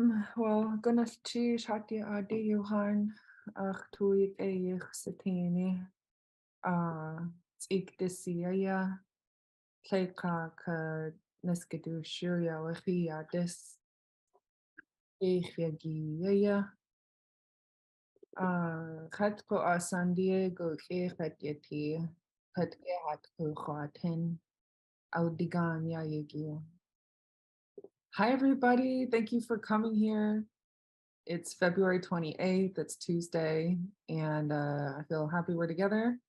Wel, gynnall ti siadi adi Johan ach tuig eich satini a tig disia lleika ka nesgedu shiria wachia dis eich yagi ya a chat ko a San Diego ke chat yeti chat ke hat ko khaten audigan ya yagi. Hi everybody, thank you for coming here. It's February 28th, it's Tuesday, and I feel happy we're together.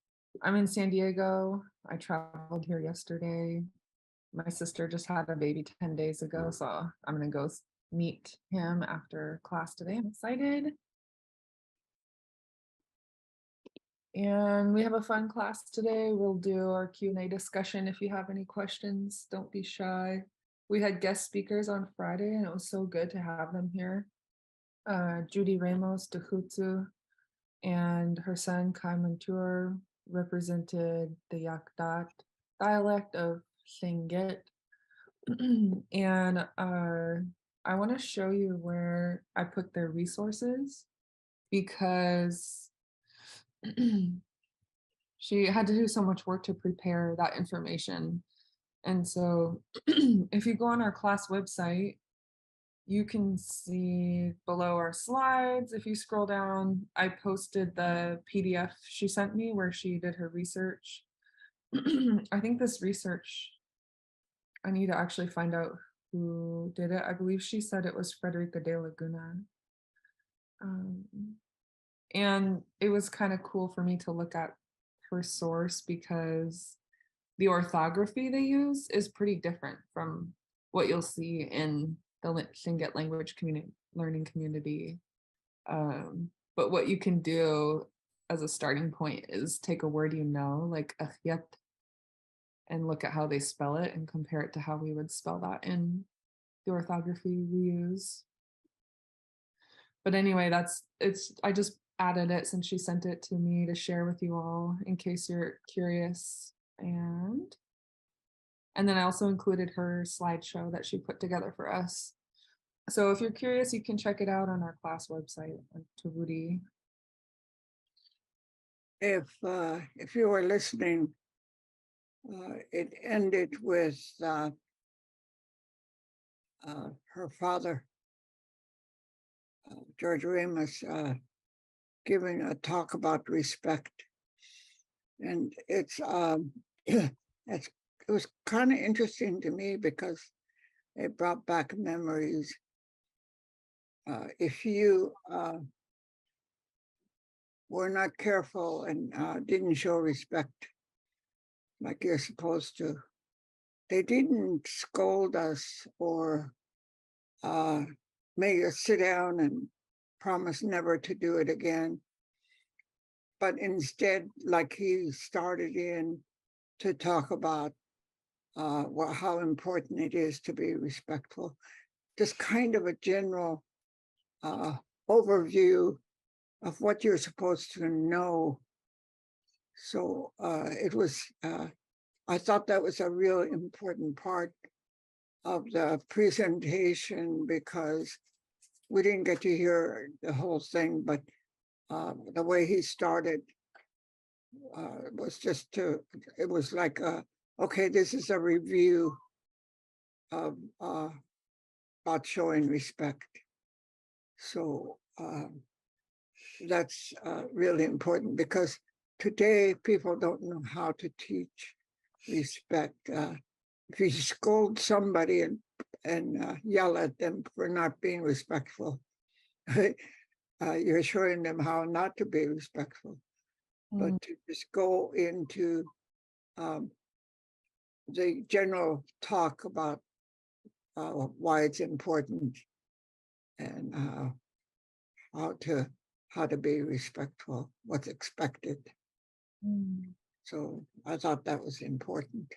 I'm in San Diego. I traveled here yesterday. My sister just had a baby 10 days ago, so I'm gonna go meet him after class today. I'm excited. And we have a fun class today. We'll do our Q&A discussion. If you have any questions, don't be shy. We had guest speakers on Friday, and it was so good to have them here. Judy Ramos de Jutsu and her son Kai Mantur represented the Yakdat dialect of Lingit. And I want to show you where I put their resources because she had to do so much work to prepare that information. And so if you go on our class website, you can see below our slides. If you scroll down, I posted the PDF she sent me where she did her research. I think this research, I need to actually find out who did it. I believe she said it was Frederica de Laguna. Um, and it was kind of cool for me to look at her source because the orthography they use is pretty different from what you'll see in the Lingit language learning community. But what you can do as a starting point is take a word you know, like achyat, and look at how they spell it and compare it to how we would spell that in the orthography we use. But anyway, I just added it since she sent it to me to share with you all in case you're curious. And then I also included her slideshow that she put together for us. So if you're curious, you can check it out on our class website on Taruti. If you were listening, it ended with her father, George Ramos, giving a talk about respect, and it was kind of interesting to me because it brought back memories. If you were not careful and didn't show respect like you're supposed to, they didn't scold us or make us sit down and promise never to do it again. But instead, like he started in to talk about how important it is to be respectful, just kind of a general overview of what you're supposed to know. So I thought that was a real important part of the presentation because we didn't get to hear the whole thing, but the way he started was it was like, okay, this is a review of about showing respect. So that's really important because today people don't know how to teach respect. If you scold somebody and yell at them for not being respectful, you're showing them how not to be respectful. But to just go into the general talk about why it's important and how to be respectful, what's expected. So I thought that was important.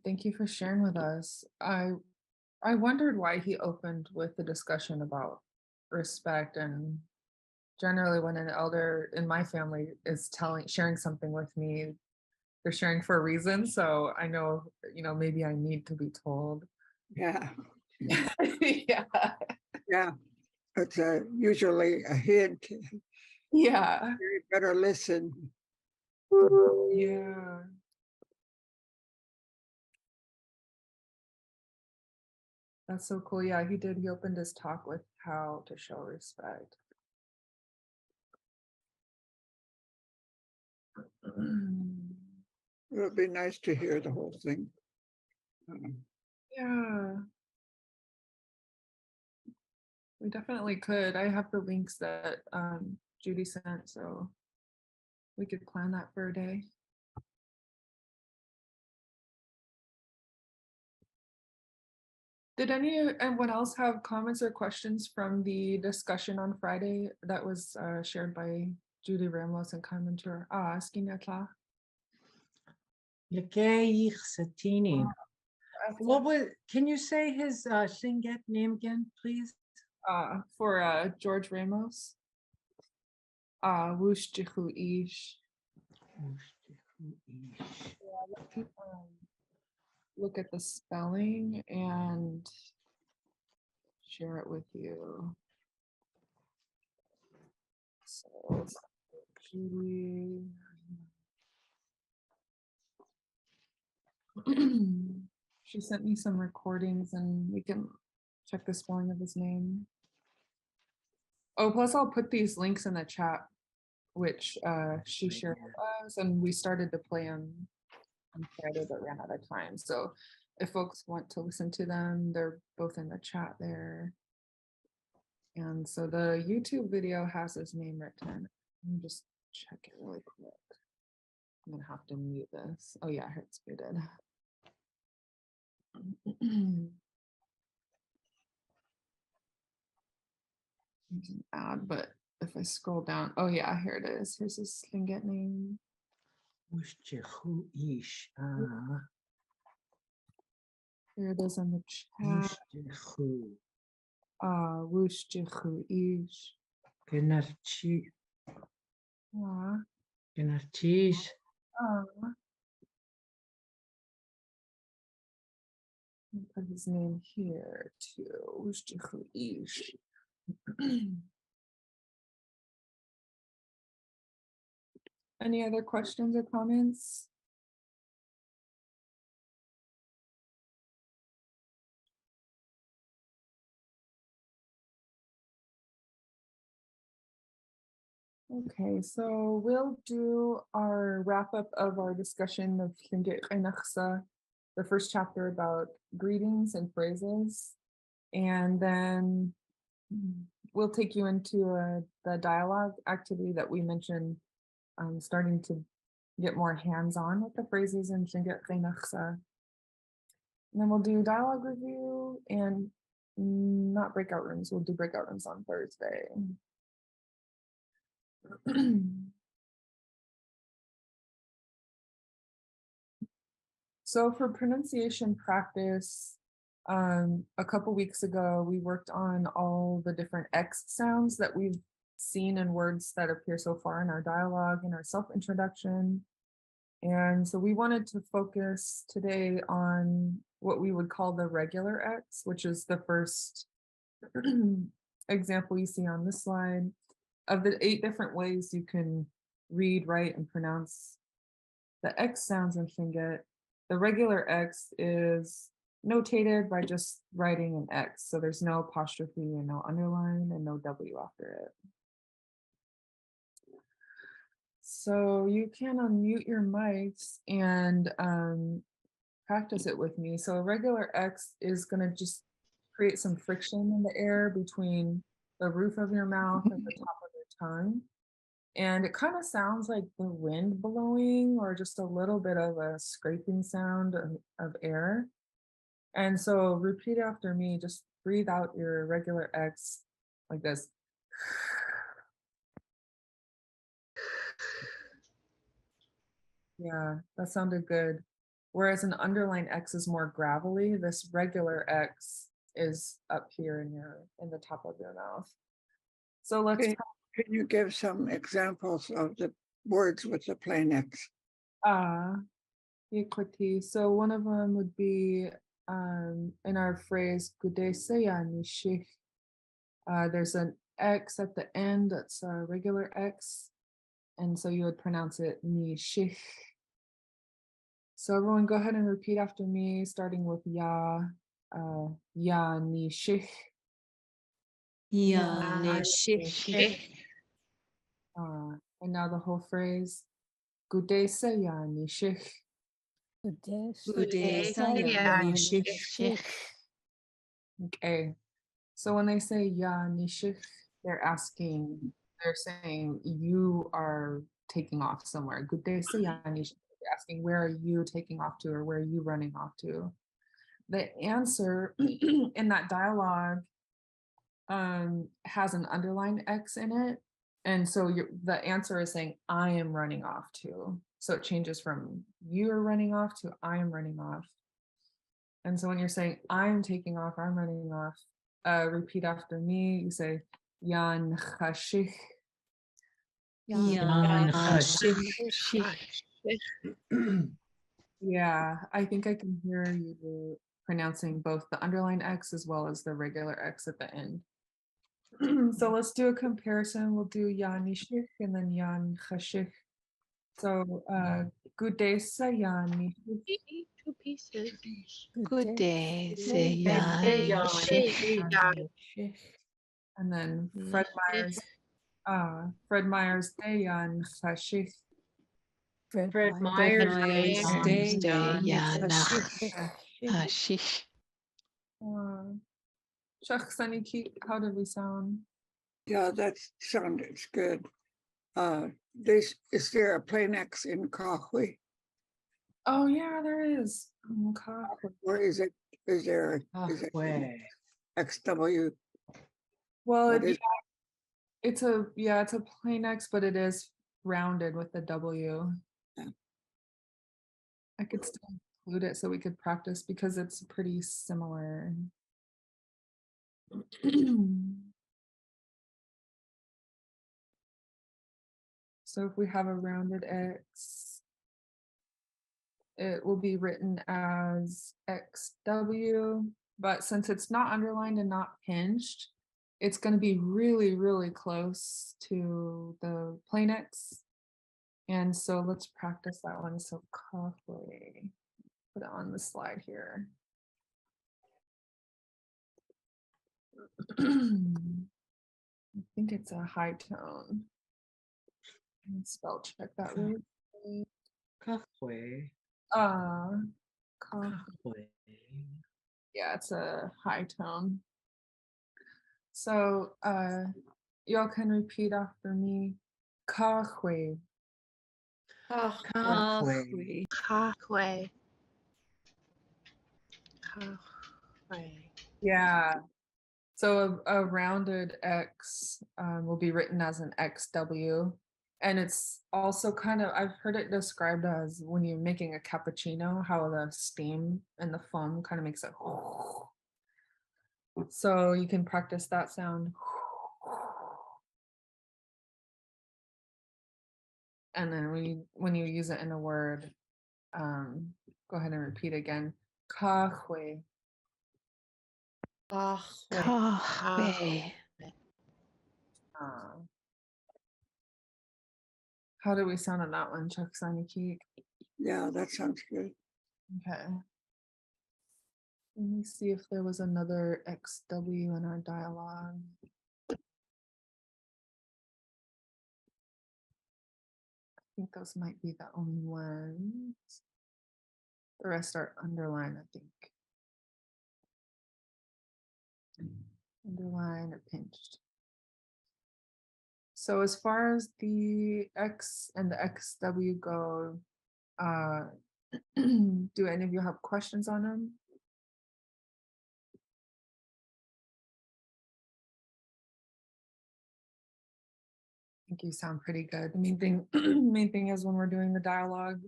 Thank you for sharing with us. I wondered why he opened with the discussion about respect, and generally when an elder in my family is sharing something with me, they're sharing for a reason. So I know, maybe I need to be told. Yeah, Yeah. yeah. It's usually a hint. Yeah. You better listen. Yeah. That's so cool. Yeah, he did. He opened his talk with how to show respect. It would be nice to hear the whole thing. Yeah, we definitely could. I have the links that Judy sent, so we could plan that for a day. Did anyone else have comments or questions from the discussion on Friday that was shared by Judy Ramos and Carmen Skinatla? Lekei Satini. What was, can you say his Lingit name again, please? For George Ramos. Woosh Jihu Ish. Look at the spelling and share it with you. So, Judy. She sent me some recordings and we can check the spelling of his name. Oh, plus I'll put these links in the chat, which she shared with us, and we started to play them on Friday but ran out of time. So if folks want to listen to them, they're both in the chat there. And so the YouTube video has his name written. Let me just check it really quick. I'm gonna have to mute this. Oh yeah, it's muted. There's an ad, but if I scroll down, oh yeah, here it is. Here's his Lingit name. Here it is in the chat. Woosh Jihu Ish. Put his name here too. Woosh Jihu Ish. Any other questions or comments? Okay, so we'll do our wrap up of our discussion of Lingit Class, the first chapter about greetings and phrases. And then we'll take you into the dialogue activity that we mentioned, starting to get more hands-on with the phrases in Lingit Class. And then we'll do dialogue review and not breakout rooms. We'll do breakout rooms on Thursday. So for pronunciation practice, a couple weeks ago, we worked on all the different X sounds that we've seen in words that appear so far in our dialogue and our self-introduction. And so we wanted to focus today on what we would call the regular X, which is the first example you see on this slide. Of the 8 different ways you can read, write, and pronounce the X sounds in Lingit, the regular X is notated by just writing an X. So there's no apostrophe and no underline and no W after it. So you can unmute your mics and practice it with me. So a regular X is going to just create some friction in the air between the roof of your mouth and the top of your tongue. And it kind of sounds like the wind blowing or just a little bit of a scraping sound of air. And so repeat after me, just breathe out your regular X like this. Yeah, that sounded good. Whereas an underline X is more gravelly, this regular X is up here in the top of your mouth. So let's Can you give some examples of the words with the plain X? equity. So one of them would be in our phrase "Gudesaya nishik." There's an X at the end that's a regular X, and so you would pronounce it nishik. So everyone go ahead and repeat after me, starting with ya, ya nishik. And now the whole phrase, "Gudesaya nishik." Okay. So when they say ya nishik, they're saying you are taking off somewhere. Good day, say ya nishik. They're asking where are you taking off to or where are you running off to? The answer in that dialogue has an underlined X in it. And so the answer is saying I am running off to. So it changes from you are running off to I am running off. And so when you're saying I'm taking off, I'm running off, repeat after me. You say Yan Chashich. Yeah, I think I can hear you pronouncing both the underline X as well as the regular X at the end. So let's do a comparison. We'll do Yan Nishich and then Yan Chashich. So good day, Yan Nishich. 2 pieces. Good day, And then Fred Myers Day Yan Chashich. Fred Myers Day, Shachsaniki, how did we sound? Yeah, that sounded good. Is there a plain X in Kahui? Oh yeah, there is. Or is there XW? Well, What is- it's a plain X, but it is rounded with the W. Yeah. I could still include it so we could practice because it's pretty similar. So if we have a rounded X, it will be written as XW, but since it's not underlined and not pinched, it's going to be really, really close to the plain X. And so let's practice that one. So coffee, put it on the slide here. I think it's a high tone. Spell check that really. Kahwe. Yeah, it's a high tone. So y'all can repeat after me. Kahwe. Kahwe. Kakwe. Yeah. So a rounded X will be written as an XW. And it's also kind of, I've heard it described as when you're making a cappuccino, how the steam and the foam kind of makes it. So you can practice that sound. And then when you use it in a word, go ahead and repeat again. Kahwe. How do we sound on that one, Chuck Saniki? Yeah, that sounds good. Okay. Let me see if there was another XW in our dialogue. I think those might be the only ones. The rest are underlined, I think. Underline or pinched. So as far as the X and the XW go, do any of you have questions on them? I think you sound pretty good. The main thing is when we're doing the dialogue,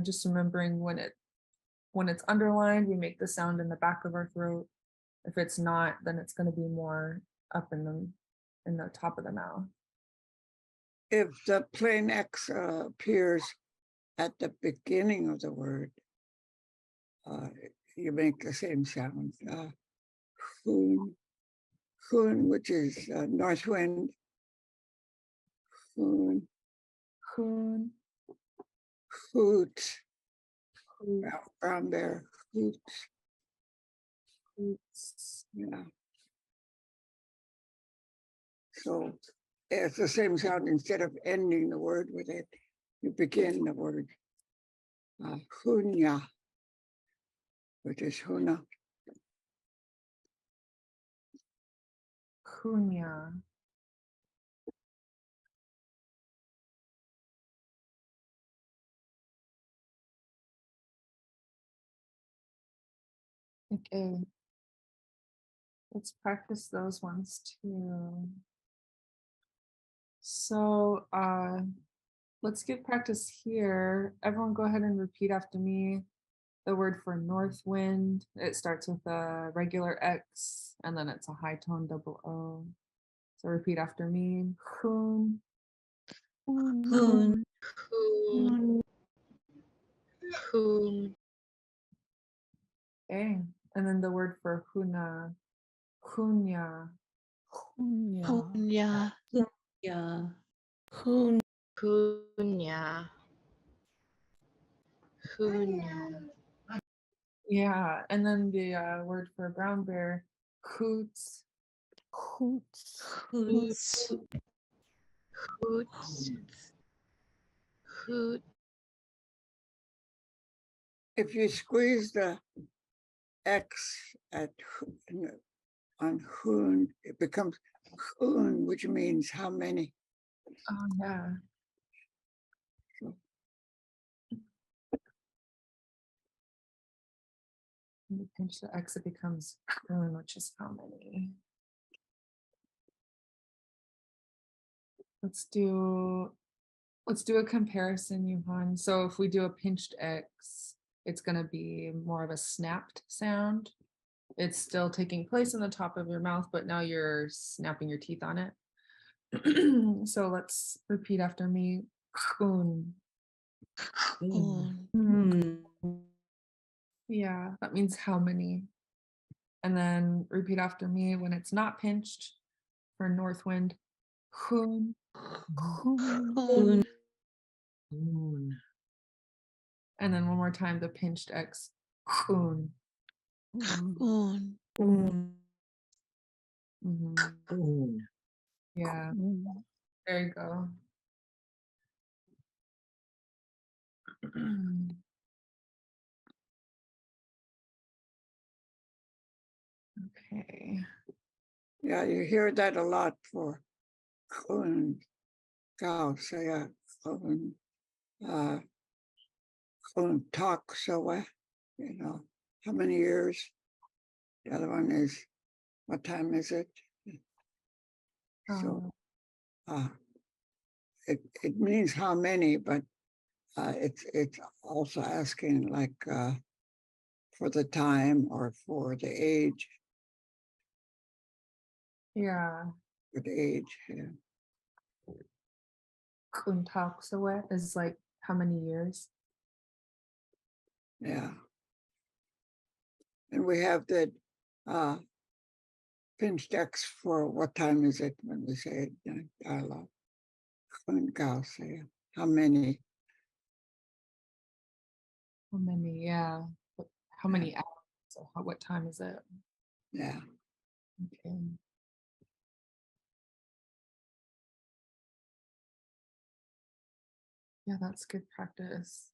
just remembering when it's underlined, we make the sound in the back of our throat. If it's not, then it's going to be more up in the top of the mouth. If the plain X appears at the beginning of the word, you make the same sound. Hoon, hoon, which is north wind. Hoon, Hoon, hoot, hoot, brown bear, hoot. hoots. Yeah. So it's the same sound. Instead of ending the word with it, you begin the word hunya, which is huna. Hunya. Okay. Let's practice those ones too. So let's get practice here. Everyone go ahead and repeat after me. The word for north wind, it starts with a regular X and then it's a high tone double O. So repeat after me. Hoon. Hoon, hoon, hoon, Okay. And then the word for huna. Hunya. hunya, Yeah. hoon, hunya, hunya, Yeah. And then the word for brown bear. Hoots. hoots, hoots, hoot, If you squeeze the X on hoon, it becomes hoon, which means how many. Oh yeah. When you pinch the X, it becomes hoon, which is how many. Let's do a comparison, Yuhan. So if we do a pinched X, it's going to be more of a snapped sound. It's still taking place in the top of your mouth, but now you're snapping your teeth on it. So let's repeat after me. Hoon. hoon, Yeah, that means how many. And then repeat after me when it's not pinched for north wind. Hoon. hoon, Moon. And then one more time, the pinched X. Hoon. hoon, Mhm. Moon. Yeah, there you go. Okay. Yeah, you hear that a lot for hoon, cow, say hoon, hoon talk, so how many years? The other one is, what time is it? So it means how many, but it's also asking like for the time or for the age. Yeah. For the age, yeah. Kuntaksawe is like how many years? Yeah. And we have the pinched X for what time is it when we say it in dialogue. How many? How many? Yeah. How many hours? So what time is it? Yeah. Okay. Yeah, that's good practice.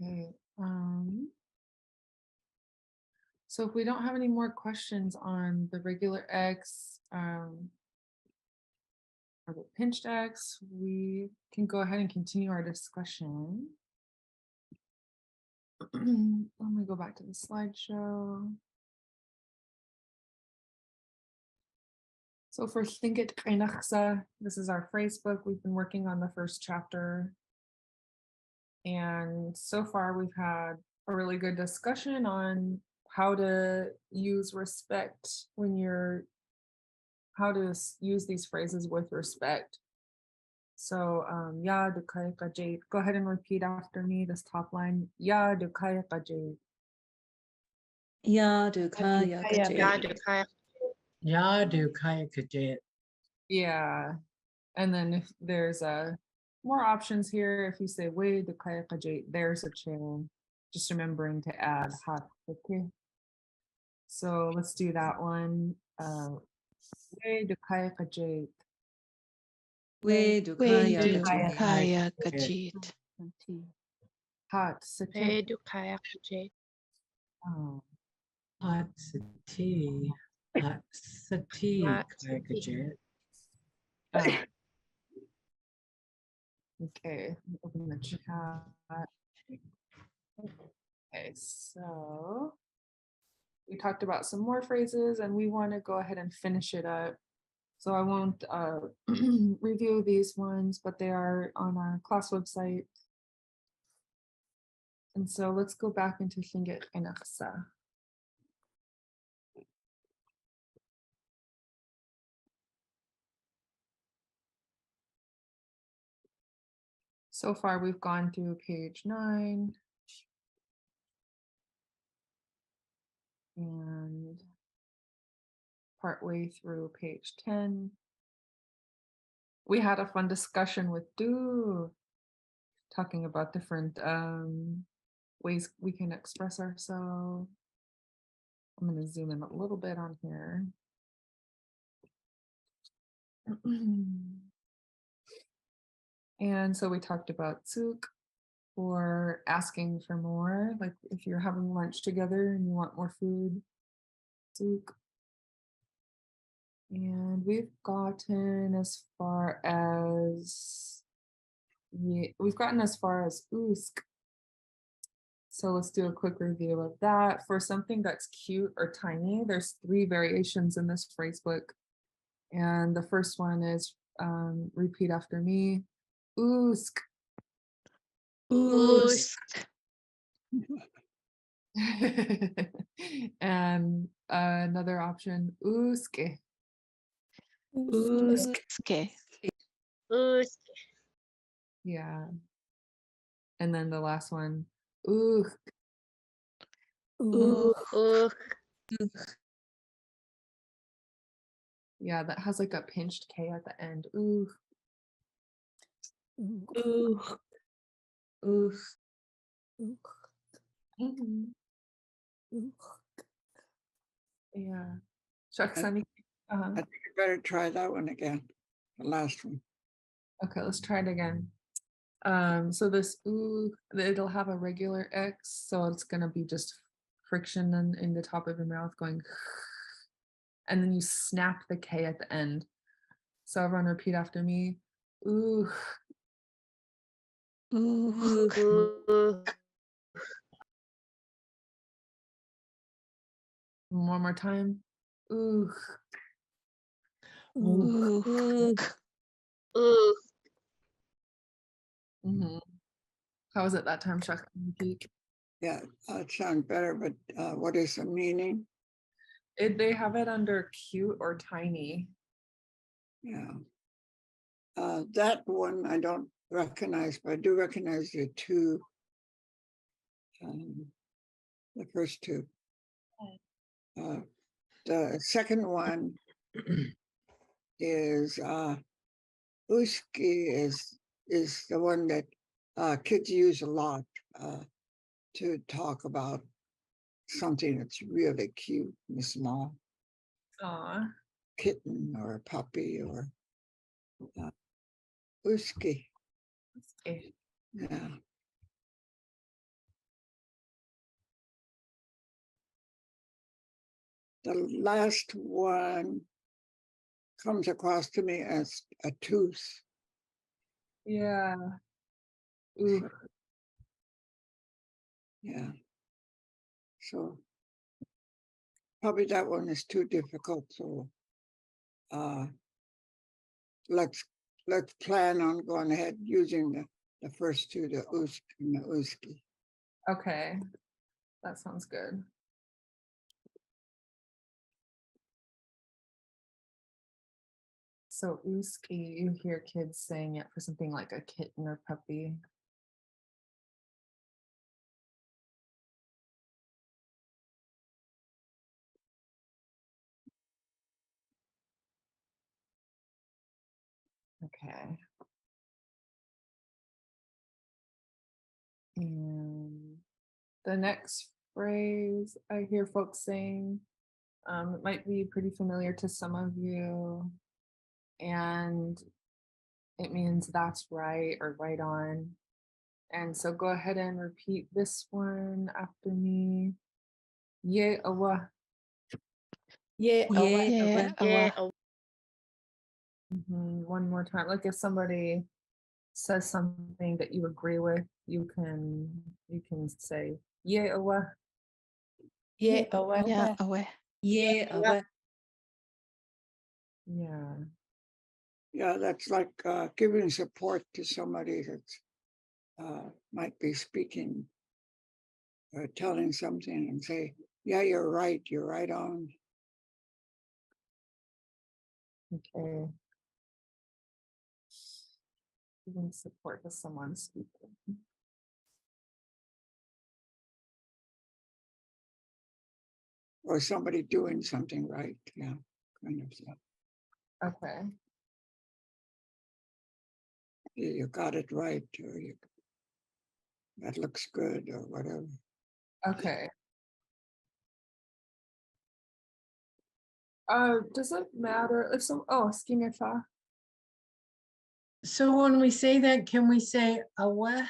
Okay. So if we don't have any more questions on the regular X or the pinched X, we can go ahead and continue our discussion. Let me go back to the slideshow. So for Lingit Class, this is our phrase book. We've been working on the first chapter. And so far we've had a really good discussion on how to use respect how to use these phrases with respect. So ya dukaya kajait. Go ahead and repeat after me this top line. Ya dukaya kajait. Yadukaya Kajit. Yadu Kaya Kajit. Yeah. And then if there's more options here, if you say way dukaya kajait, there's a chain. Just remembering to add hat. Okay. So let's do that one. Way dukaya kajait. Wedukaya Wedukaya Kaya Kajit. Kajit. Hat sake. Hot Sati. Hot Sati Kaya Kajit. Ah, okay, open the chat. Okay, so we talked about some more phrases and we want to go ahead and finish it up. So I won't review these ones, but they are on our class website. And so let's go back into Lingit Class. So far, we've gone through page 9 and partway through page 10. We had a fun discussion with Du, talking about different ways we can express ourselves. I'm going to zoom in a little bit on here. And so we talked about Tsuk for asking for more, like if you're having lunch together and you want more food, Tsuk. And we've gotten as far as, we've gotten as far as Usk. So let's do a quick review of that. For something that's cute or tiny, there's 3 variations in this phrase book. And the first one is repeat after me. Usk. Usk. And another option, uske. Uske. Yeah. And then the last one, ugh. Yeah, that has like a pinched K at the end. Ugh. Mhm. Yeah. Shucks, I uh-huh. think you better try that one again, the last one. Okay, let's try it again. So this ooh, it'll have a regular X, so it's gonna be just friction in the top of your mouth going, and then you snap the K at the end. So everyone repeat after me. Ooh. One more time. Ooh. Mm-hmm. How was it that time, Chuck? Repeat. Yeah, it sounds better, but what is the meaning? They have it under cute or tiny. Yeah. That one I don't recognize, but I do recognize the 2, the first 2. The second one is uski is the one that kids use a lot to talk about something that's really cute and small, Aw. kitten or a puppy or uski. Okay. Yeah. The last one comes across to me as a tooth. Yeah. Ooh. Yeah. So probably that one is too difficult. So let's plan on going ahead using the first 2, the usk and the uski. Okay. That sounds good. So uski, you hear kids saying it for something like a kitten or puppy. Okay. And the next phrase I hear folks saying, it might be pretty familiar to some of you, and it means that's right or right on. And so go ahead and repeat this one after me. Ye awa. Yeah, Yeah, One more time. Like if somebody says something that you agree with, you can say ye awa. yeah, yeah, away. yeah, Yeah. Yeah, that's like giving support to somebody that's might be speaking or telling something and say, yeah, you're right on. Okay. Giving support to someone speaking. Or somebody doing something right. Yeah, kind of stuff. Okay. You got it right, or that looks good, or whatever. Okay. Does it matter if some skingefa? So when we say that, can we say awe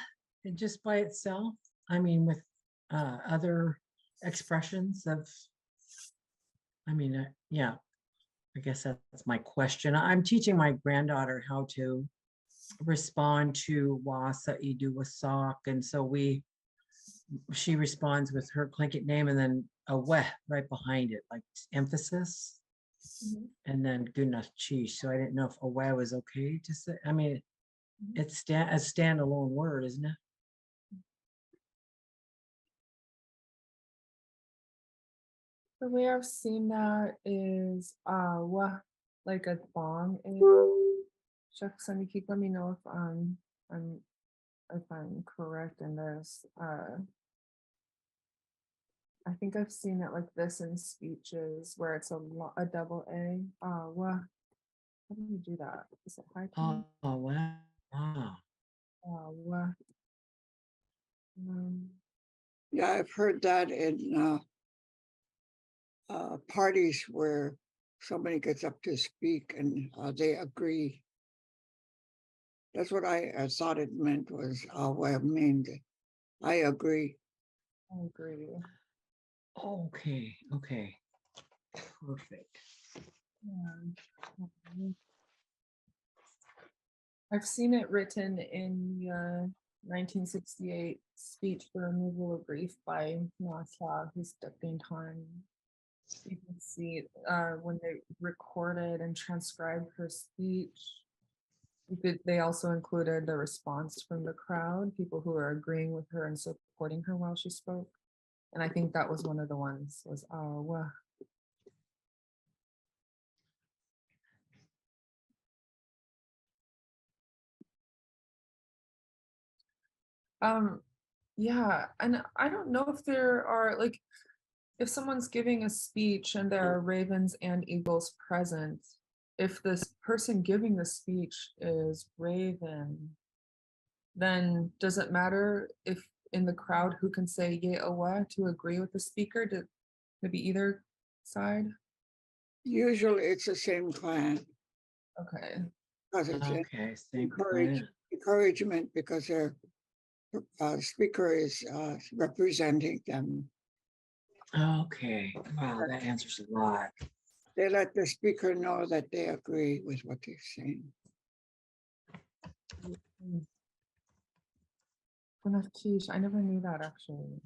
just by itself? I mean, with other expressions of, yeah, I guess that's my question. I'm teaching my granddaughter how to respond to wasa idu wasak, and so she responds with her Tlingit name and then a weh right behind it, like emphasis, and then goodness cheese. So I didn't know if a weh was okay to say. I mean, it's a standalone word, isn't it? The way I've seen that is like a bong. Shucks, keep let me know if I'm correct in this. I think I've seen it like this in speeches where it's a double A. How do you do that? Is it high tone? Oh wow. Wow. Wah. Um, Yeah, I've heard that in parties where somebody gets up to speak and they agree. That's what I thought it meant was, what it meant. I agree. I agree. Okay. Okay. Perfect. Yeah. I've seen it written in the 1968 speech for removal of grief by Nasa, who's Depping time. You can see when they recorded and transcribed her speech, they also included the response from the crowd, people who were agreeing with her and supporting her while she spoke. And I think that was one of the ones was, wow. Yeah, and I don't know if there are like if someone's giving a speech and there are ravens and eagles present, if this person giving the speech is raven, then does it matter if in the crowd who can say yeah awa to agree with the speaker? Did maybe either side? Usually it's the same clan Okay. because it's Okay. Same plan. encouragement because their speaker is representing them. Okay. Wow, that answers a lot. They let the speaker know that they agree with what they're saying. I never knew that actually.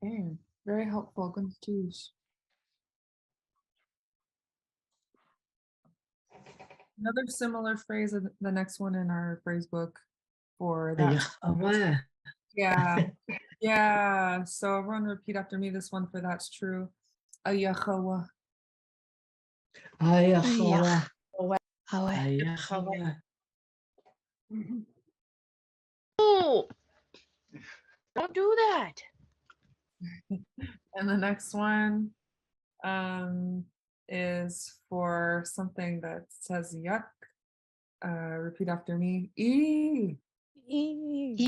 Okay, very helpful. Good news. Another similar phrase, the next one in our phrase book for that. Yeah. Awa. Yeah, Yeah, so everyone repeat after me this one for that's true. Ayachawa. Ayachawa, Awe. ayachawa. Oh, don't do that. And the next one is for something that says yuck. Repeat after me. E. E.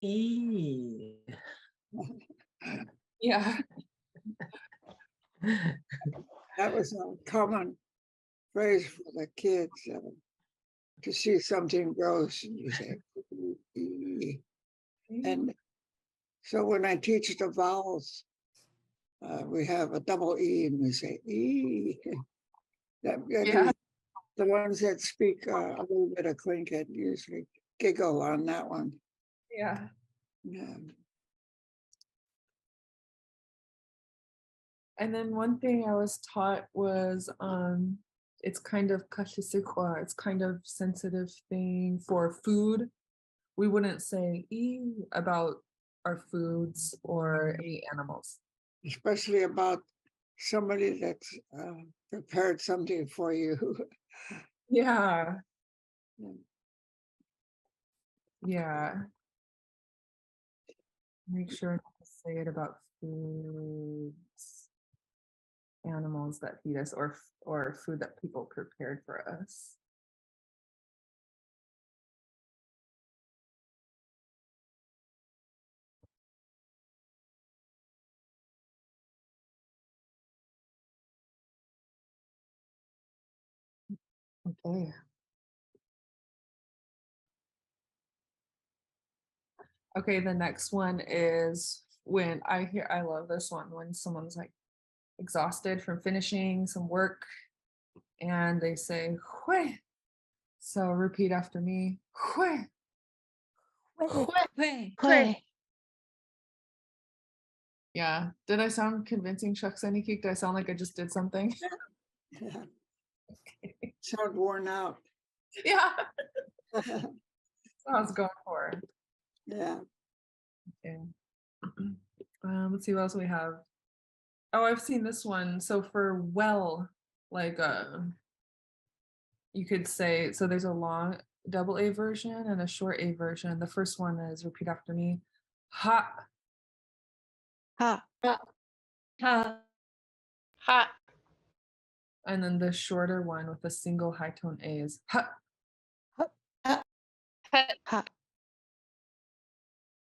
E. Yeah. That was a common phrase for the kids to see something gross and you say, "Ee." And so when I teach the vowels, we have a double E and we say E. That Yeah. the ones that speak a little bit of Tlingit usually giggle on that one. Yeah. Yeah. And then one thing I was taught was it's kind of kashisikwa, it's kind of sensitive thing for food. We wouldn't say e about our foods or any animals. Especially about somebody that's prepared something for you. Yeah. Yeah. Yeah. Make sure not to say it about foods, animals that feed us, or food that people prepared for us. Okay. Okay, the next one is when I love this one, when someone's like exhausted from finishing some work and they say, Hue. So repeat after me. Hue. Hue. Yeah. Did I sound convincing, Shaksaniki? Did I sound like I just did something? Sound worn out. Yeah. That's what I was going for. Yeah. Okay. Let's see what else we have. Oh, I've seen this one. So for well, like you could say, so there's a long double A version and a short A version. The first one is repeat after me. Ha. Ha. Ha. Ha. And then the shorter one with a single high tone A is ha. Ha. Ha.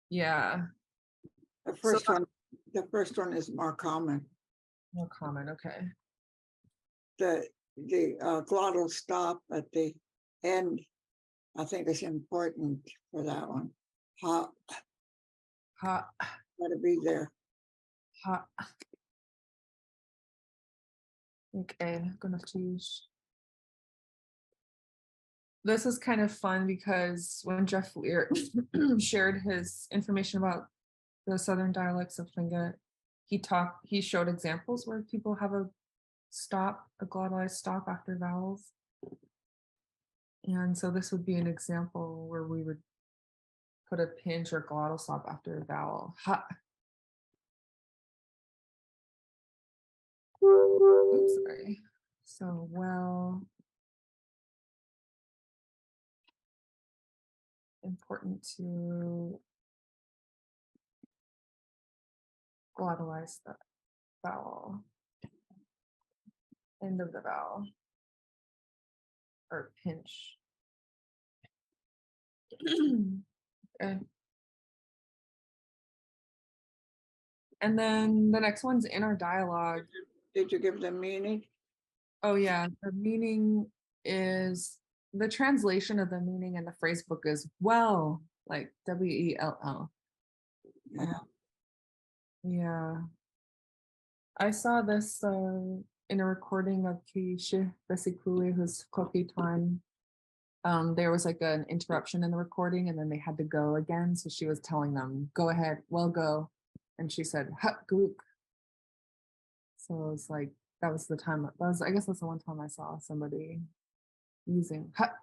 Yeah. The So first one is more common. more common. Okay. The glottal stop at the end, I think is important for that one. Ha, Ha. gotta be there. Ha. Okay, I'm gonna choose. This is kind of fun because when Jeff Lear shared his information about the Southern dialects of Tlingit, he showed examples where people have a glottalized stop after vowels. And so this would be an example where we would put a pinch or glottal stop after a vowel. Ha. Oops, sorry. So well, important to glottalize the vowel, end of the vowel, or pinch. Okay. And then the next one's inner dialogue. Did you give them meaning? Oh yeah, the meaning is the translation of the meaning in the phrase book is well, like WELL. Yeah. Yeah. I saw this in a recording of Kishi Besikuli, who's Koki Time. There was like an interruption in the recording and then they had to go again. So she was telling them, go ahead, well go. And she said, hut gook. So it's like, that was the time, I guess that's the one time I saw somebody using hut.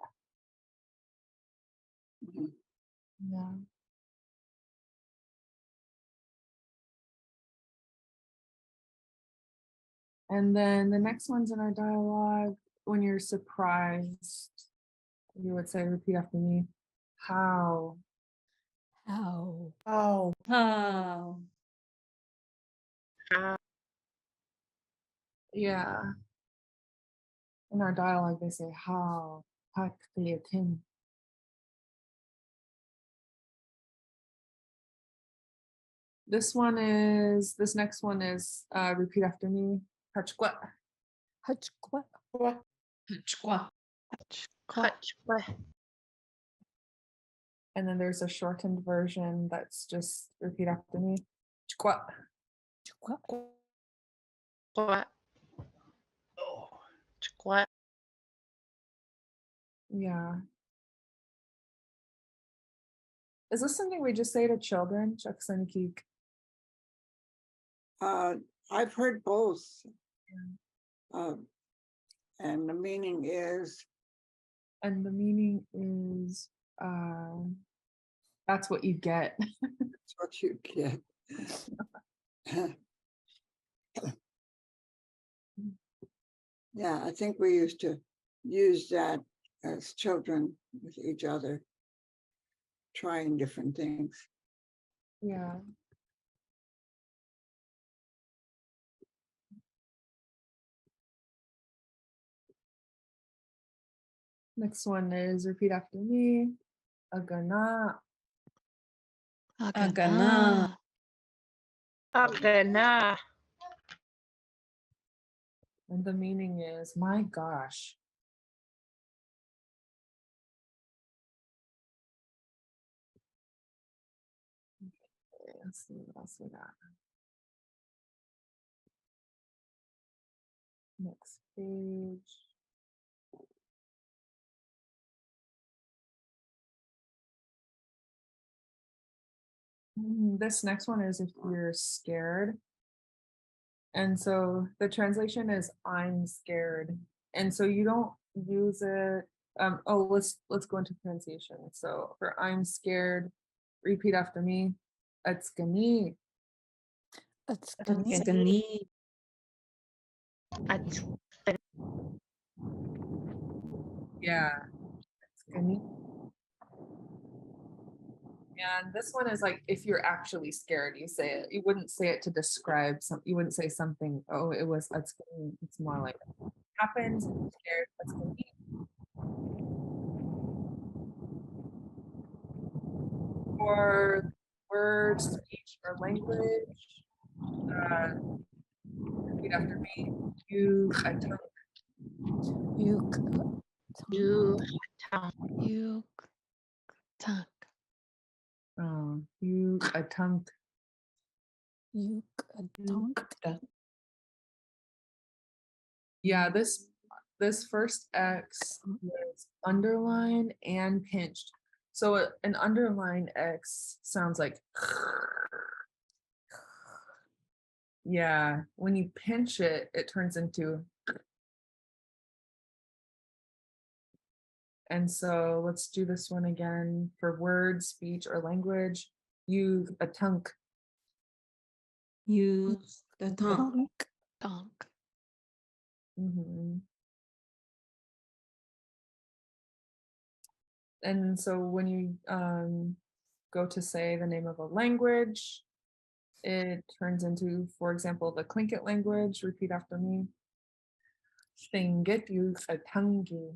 Mhm. Yeah. And then the next one's in our dialogue. When you're surprised, you would say, repeat after me, how. How. Oh. How. Yeah. In our dialogue, they say, how. Hakliyatin. This next one is repeat after me. Hachkwa. Hachkwa. Hachkwa. Hachkwa. And then there's a shortened version that's just repeat after me. Chkwa. Hachkwa. Squat. Squat. Yeah. Is this something we just say to children? Chaksanikik. I've heard both. And the meaning is, And the meaning is that's what you get. that's what you get. Yeah, I think we used to use that as children with each other, trying different things. Yeah. Next one is repeat after me. Agana. Agana. Agana. And the meaning is, my gosh. Okay, let's see what else we got. Next page. This next one is if you're scared. And so the translation is I'm scared. And so you don't use it. Let's go into pronunciation. So for I'm scared, repeat after me. Atskani. Atskani. Yeah. Atskani. And this one is like if you're actually scared, you say it. You wouldn't say it to describe something. You wouldn't say something, oh, it was atskani. It's more like happens, I'm scared, atskani. For words, speech, or language, repeat after me. You atunk. Yuk. You. Yuk. Tank. You atunk. Yuk. Tank. Yeah, this first X is underlined and pinched. So an underlined X sounds like yeah, when you pinch it, it turns into. And so let's do this one again for words, speech, or language. You atunk. Yuk. Tank. Tank. And so when you go to say the name of a language, it turns into, for example, the Tlingit language. Repeat after me. Lingit atangi.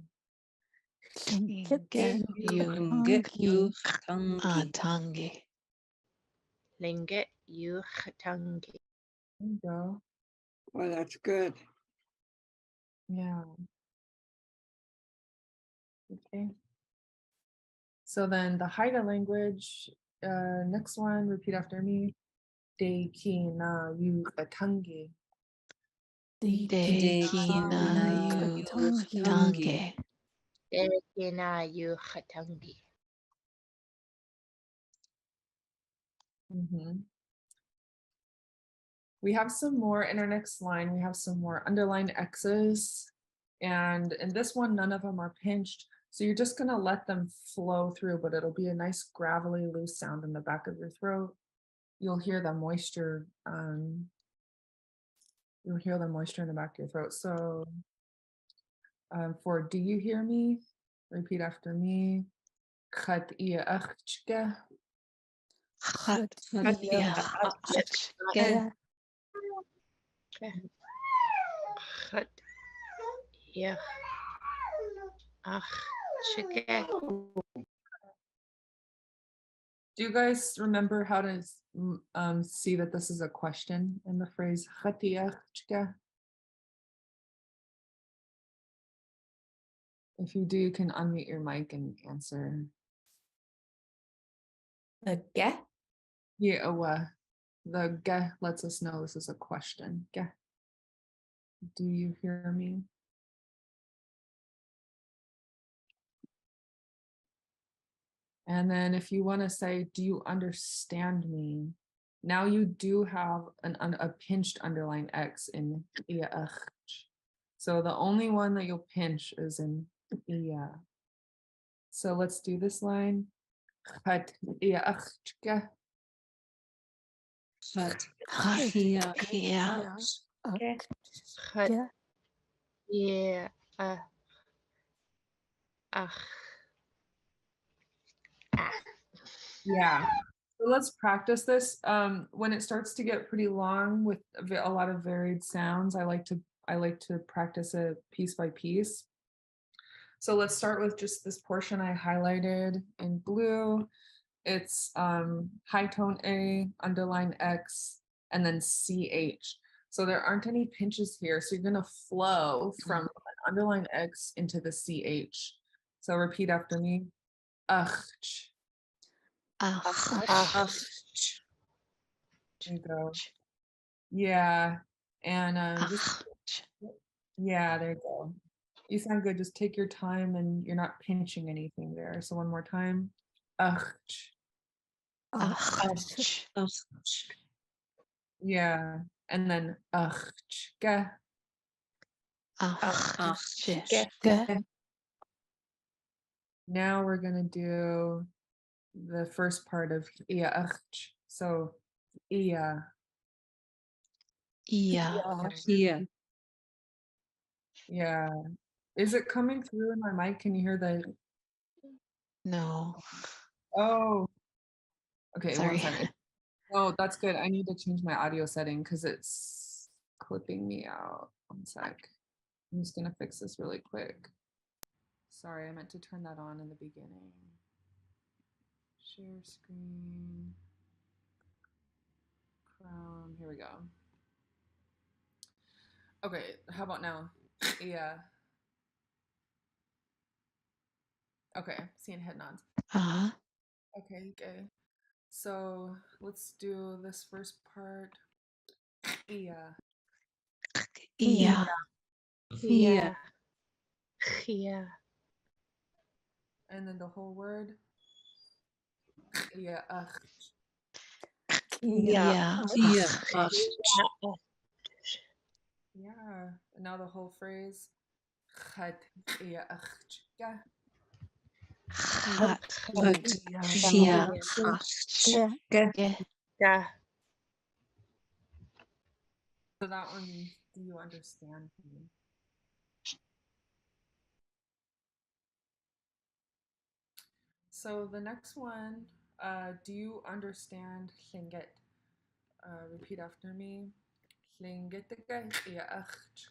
Tangi. Lingit Yuchatangi. There you go. Well, that's good. Yeah. Okay. So then the Haida language, next one, repeat after me. De ki na yu atangi. Dekina Yuk. Tangi. Dekina Yuchatangi. We have some more in our next line. We have some more underlined X's. And in this one, none of them are pinched. So you're just gonna let them flow through, but it'll be a nice gravelly, loose sound in the back of your throat. You'll hear the moisture. You'll hear the moisture in the back of your throat. So for do you hear me? Repeat after me. Khat iya akhchka. Hatiyachke. Hut. Yeah. Chicken. Do you guys remember how to see that this is a question in the phrase "Khat iya akhchka"? If you do, you can unmute your mic and answer. The get? Yeah, the "ge" lets us know this is a question. Ge. Do you hear me? And then if you want to say, do you understand me? Now you do have a pinched underline X in iya akhch. So the only one that you'll pinch is in iya. So let's do this line. Khat iya akhchka. But Hut. Yeah. Yeah. So let's practice this. When it starts to get pretty long with a lot of varied sounds, I like to practice it piece by piece. So let's start with just this portion I highlighted in blue. It's high tone A, underline X, and then CH. So there aren't any pinches here. So you're gonna flow from an underline X into the CH. So repeat after me. Akhch. There you go. Yeah. And just, yeah, there you go. You sound good. Just take your time and you're not pinching anything there. So one more time. Akhch. Yeah. And then akhchka. Now we're gonna do the first part of iya akhch. So iya. here. Yeah. Is it coming through in my mic? Can you hear the No, oh okay, one sorry. second. Oh, that's good. I need to change my audio setting because it's clipping me out. One sec. I'm just gonna fix this really quick. Sorry, I meant to turn that on in the beginning. Share screen. Chrome. Here we go. Okay, how about now? Yeah. Okay, seeing head nods. Okay, okay. So let's do this first part. Yeah. Yeah. Yeah. Yeah. And then the whole word. Yeah. Yeah. Here. Yeah. And now the whole phrase. Khat iya akhchka. Yeah. So that one means, do you understand me? So the next one, do you understand Lingit? Repeat after me. Lingit iya akhch.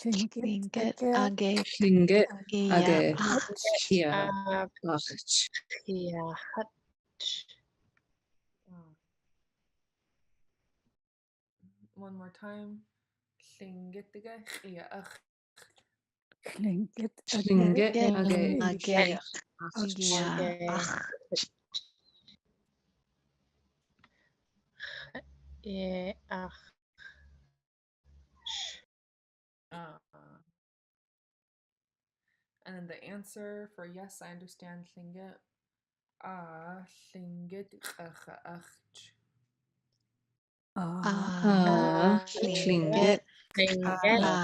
Lingit age. Klinge. Yeah. Here. Yeah. One more time. Lingit iya akhch. Klinge. Age. Yeah. Yeah. And then the answer for yes, I understand Lingit. Lingit akhch. Lingit. Lingit.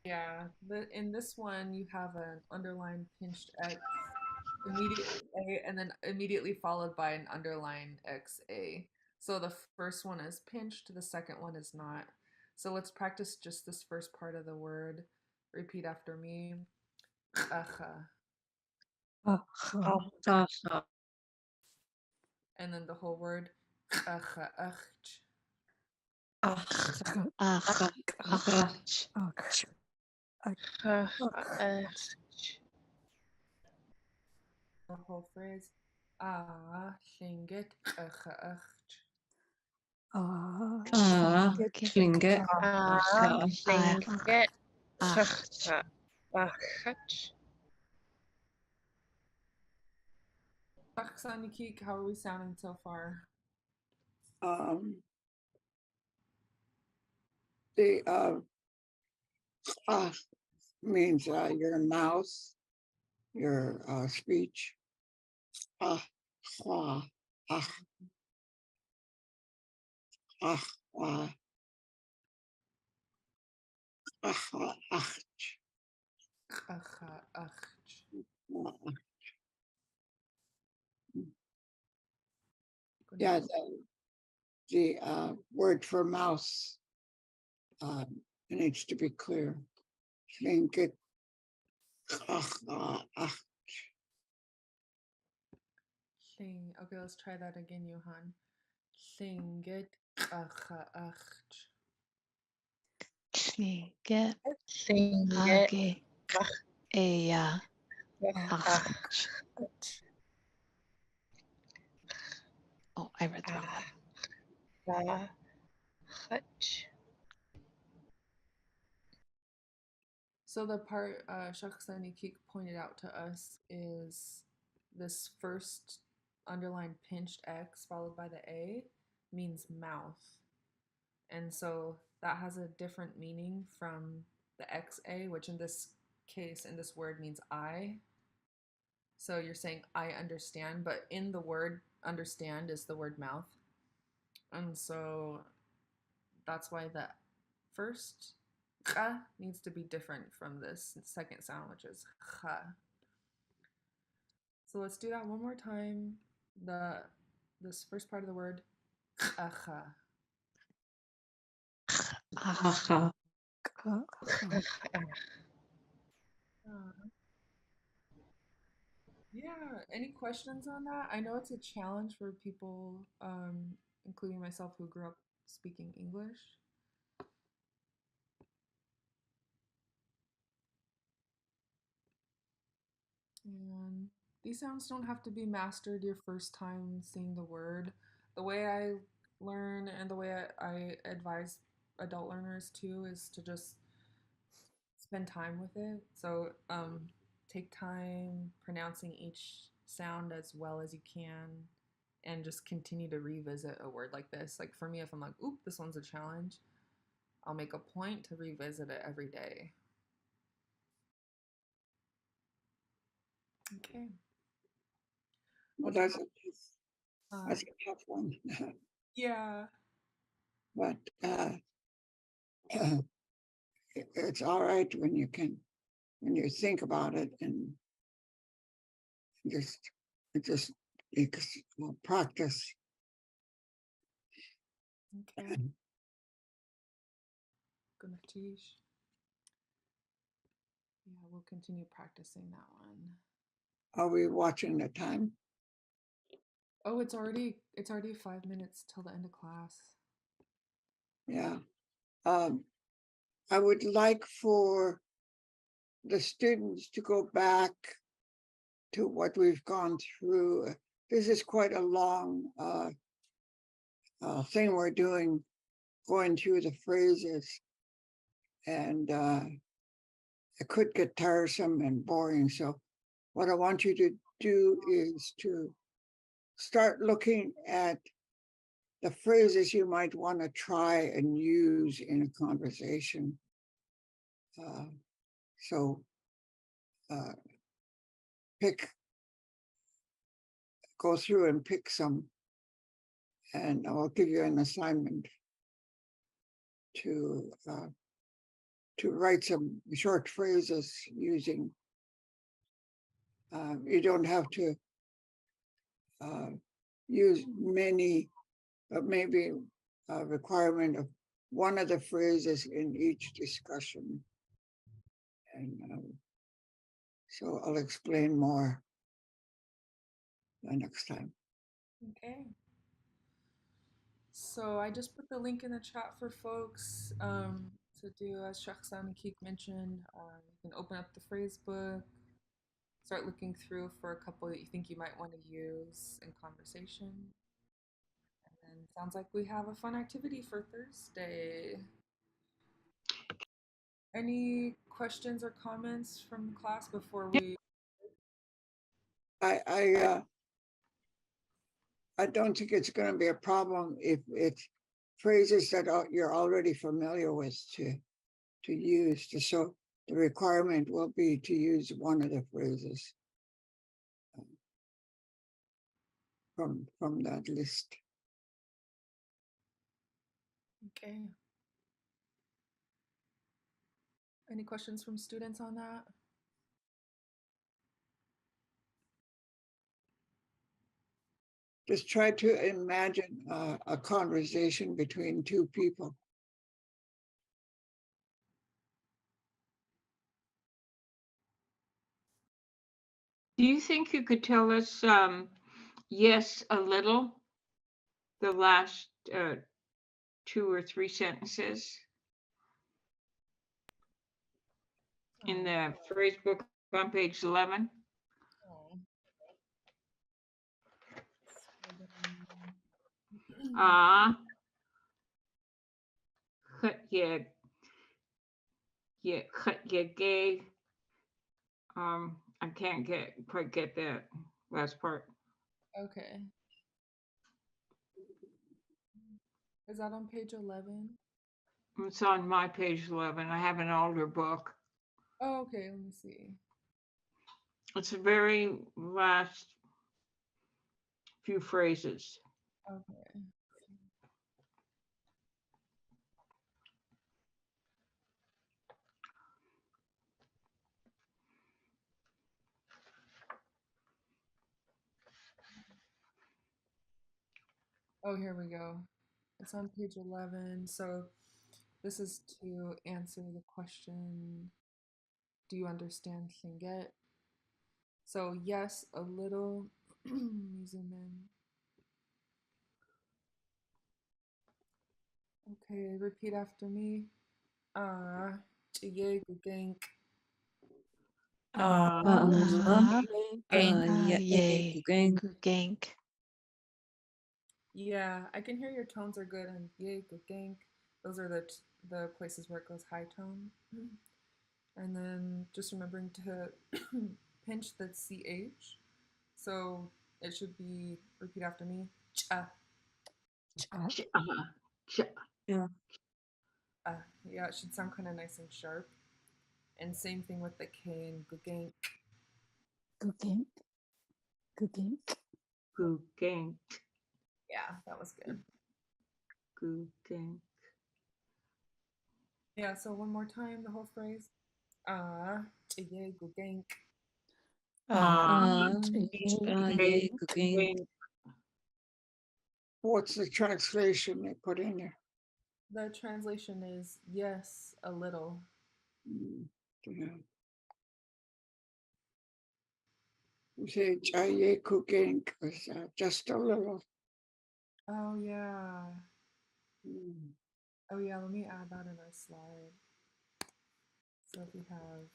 Yeah, in this one you have an underlined pinched X, immediately A, and then immediately followed by an underlined XA. So the first one is pinched, the second one is not. So let's practice just this first part of the word. Repeat after me. Acha. And then the whole word. Acha, achch. Ach, The whole phrase. Ah, Lingit, acha, achch. Lingit. Lingit ach, Class. Aksanikik, how are we sounding so far? Um, the ah means your mouth, your speech. Ah, ah, ah, ah, ah, ah, ah, Acha, achch. ah. Good Yeah, night. the word for mouse needs to be clear. Lingit. Ah, ah, ah. Okay, let's try that again, Johan. Lingit, acha, achch. Lingit, Lingit age, ea, ach. Oh, I read the wrong one. So the part Shakhsanikik pointed out to us is this first underlined pinched X followed by the A means mouth. And so that has a different meaning from the XA, which in this case, in this word means I. So you're saying I understand, but in the word understand is the word mouth. And so that's why the first needs to be different from this second sound, which is cha. So let's do that one more time. This first part of the word acha. Acha. Yeah, any questions on that? I know it's a challenge for people, including myself, who grew up speaking English. And these sounds don't have to be mastered your first time seeing the word. The way I learn and the way I advise adult learners too is to just spend time with it. So take time pronouncing each sound as well as you can and just continue to revisit a word like this. Like for me, if I'm like, oop, this one's a challenge, I'll make a point to revisit it every day. Okay. Well, that's a tough one. Yeah. But it's all right when you think about it and just practice. Okay. Good night, Tish. Yeah, we'll continue practicing that one. Are we watching the time? Oh, it's already 5 minutes till the end of class. Yeah. I would like for the students to go back to what we've gone through. This is quite a long thing we're doing, going through the phrases, and it could get tiresome and boring. So what I want you to do is to start looking at the phrases you might want to try and use in a conversation. So go through and pick some, and I'll give you an assignment to to write some short phrases using, you don't have to use many, but maybe a requirement of one of the phrases in each discussion. And so I'll explain more the next time. Okay. So I just put the link in the chat for folks to do, as Shakhsan and Keek mentioned. You can open up the phrase book, start looking through for a couple that you think you might want to use in conversation. And then sounds like we have a fun activity for Thursday. Any questions or comments from class before we? I don't think it's going to be a problem if it's phrases that you're already familiar with to use. So the requirement will be to use one of the phrases from that list. Okay. Any questions from students on that? Just try to imagine a conversation between two people. Do you think you could tell us, yes, a little, the last 2 or 3 sentences in the phrase book on page 11? Ah, yeah, gay. I can't quite get that last part. Okay. Is that on page 11? It's on my page 11. I have an older book. Oh, okay. Let me see. It's the very last few phrases. Okay. Oh, here we go. It's on page 11. So this is to answer the question, do you understand Lingit? So yes, a little. Let me zoom in. Okay, repeat after me. Chiye gugenk. Yay. Gugank. Yeah, I can hear your tones are good on ye gugenk. Those are the places where it goes high tone. And then just remembering to pinch the CH. So it should be, repeat after me, cha. Yeah. Yeah, it should sound kind of nice and sharp. And same thing with the K in gugenk. Gugank. Gugank. Gugank. Yeah, that was good. Gugank. Yeah, so one more time, the whole phrase. Chiye gugenk. Gugank. What's the translation they put in there? The translation is yes, a little. Yeah. You say Jaye cooking is just a little. Oh, yeah. Mm. Oh, yeah, let me add that in our slide. So if we have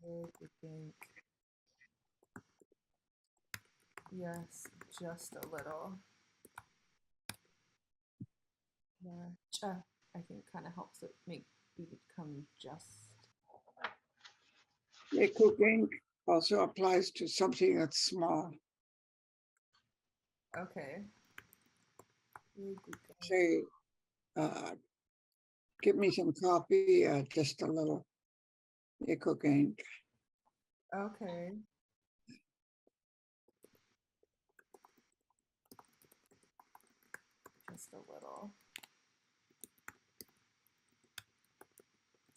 gugenk. Yes, just a little. Yeah, cha, I think kind of helps it become just. Yeah, cooking also applies to something that's small. Okay. Say, give me some coffee, just a little. Yeah, cooking. Okay. Just a little.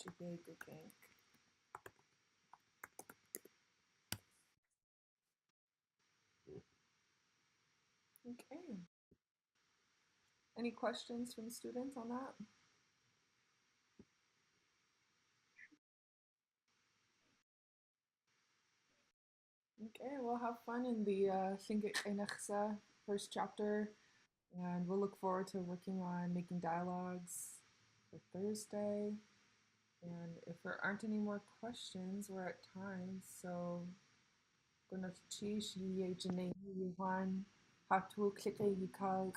Chige Gugank. Okay. Any questions from students on that? Okay, we'll have fun in the Lingit Class first chapter, and we'll look forward to working on making dialogues for Thursday. And if there aren't any more questions, we're at time. So, gonna teach ye jene yuan hatu click yikal.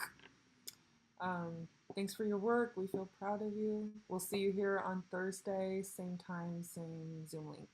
Thanks for your work. We feel proud of you. We'll see you here on Thursday, same time, same Zoom link.